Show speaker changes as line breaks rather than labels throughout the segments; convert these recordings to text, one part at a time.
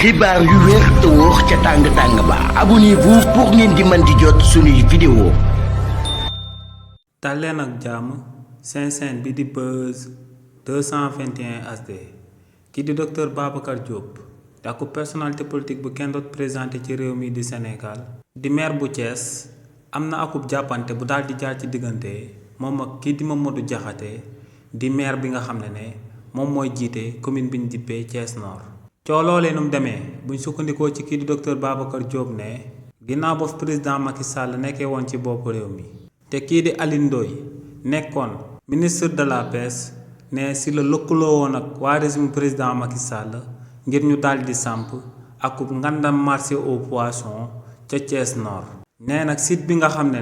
xibaar yu wér te wóor ca tàng ba abonnez-vous pour ngeen di mën di jot suñuy vidéo.
dal leen ak jàmm seen chaîne bi di Buzz 221 HD kii di docteur Babacar Diop da ko personnalité politique bu kenn doot présenté ci réew mi di Sénégal di maire bu Thiès am na akub jàppante bu daal di jaar ci diggante moom ak kii di Mamadou Diakhaté di maire bi nga xam ne moom mooy jiite commune bi ñu dippee Thiès Nord. coo loolee nu mu demee buñ sukkandikoo ci kii di docteur Babacar Diop ne ginnaaw ba président Macky Sall nekkee woon ci bopp réew mi te kii di Alioune Ndoye nekkoon ministre de la pêche ne si la lëkkaloo woon ak waa régime président Macky Sall ngir ñu daal di samp akub ngandam marché aux poissons ca Thiès Nord. nee nag site bi nga xam ne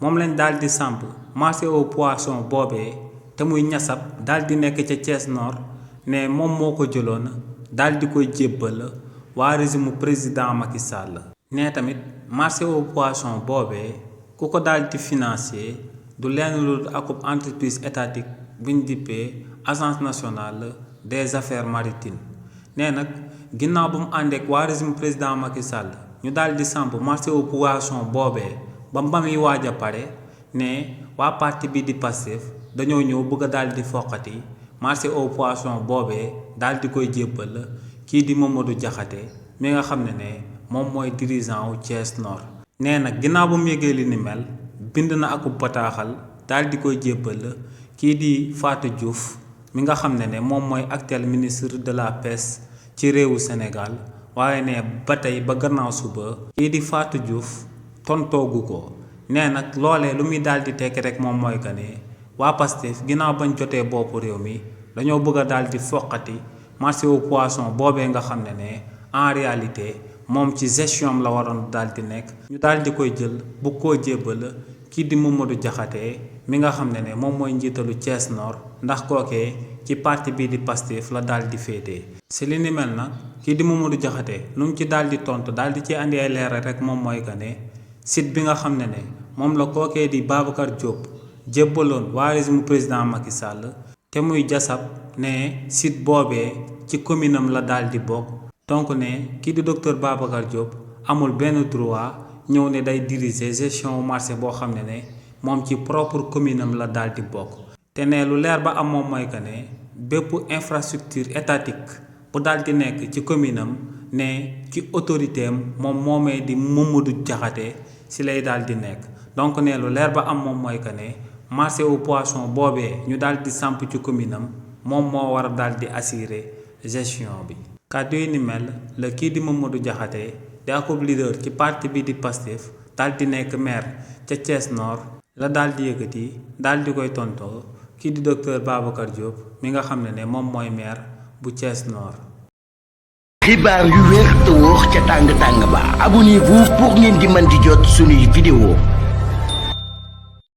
moom lañ daal di samp marché aux poissons boobee te muy ñasab daal di nekk ca Thiès Nord ne moom moo ko jëloon daal di koy jébbal waa régime président Macky Sall. nee tamit marché aux poissons boobee ku ko daal di financier du lenn lu akub entreprise étatique biñ dippee agence nationale des affaires maritimes. nee nag ginnaaw ba mu àndeek waa régime président Macky Sall ñu daal di samp marché aux poissons boobee ba muy waaj a pare ne waa parti bi di Pastef dañoo ñëw bëgg a daal di foqati marché aux poissons boobee daal di koy jébbal kii di Mamadou Diakhaté mi nga xam ne moom mooy dirigeant wu Thiès Nord. nee nag ginnaaw ba mu yëgee li ni mel bind na akub bataaxal daal di koy jébbal kii di Fatou Diouf mi nga xam ne moom mooy actuel ministre de la pêche ci réewu Sénégal waaye ne ba tey ba gannaaw suba kii di Fatou Diouf tontoogu ko. nee nag loolee lu muy daal di tekki rek moom mooy que ne waa Pastef ginnaaw bañ jotee bopp réew mi dañoo bëgg a daal di foqati marché aux poissons boobee nga xam ne en réalité moom ci gestion am la waroon daal di nekk ñu daal di koy jël bu koo jébbal kii di Mamadou Diakhaté mi nga xam ne moom mooy njiitalu Thiès Nord ndax kookee ci parti bii di Pastef la daal di féetee. si li ni mel nag kii di Mamadou Diakhaté lu mu ci daal di tontu daal di ci andi ay leeral rek moom mooy que ne site bi nga xam ne moom la kookee di Babacar Diop jébbaloon waa régime président Macky Sall te muy jasab ne site boobee ci commune am la daal di bokk. donc ne kii di docteur Babacar Diop amul benn droit ñëw ne day diriger gestion marché boo xam ne moom ci propre commune am la daal di bokk. te ne lu leer ba am moom mooy que ne bépp infrastructure étatique bu daal di nekk ci commune am ne ci autorité am moom moomee di Mamadou Diakhaté si lay daal di nekk. donc ne lu leer ba am moom mooy que ne marché aux poissons boobee ñu daal di samp ci commune am moom moo war a daal di assurer gestion bi. kàddu yi ni mel la kii di Mamadou Diakhaté di akub leader ci parti bi di Pastef daal di nekk maire ca Thiès Nord la daal di yëkkati daal di koy tontoo kii di docteur Babacar Diop mi nga xam ne moom mooy maire bu Thiès Nord.
xibaar yu wér te wóor ca tàng ba abonnez-vous pour ngeen di mën di jot suñuy vidéo.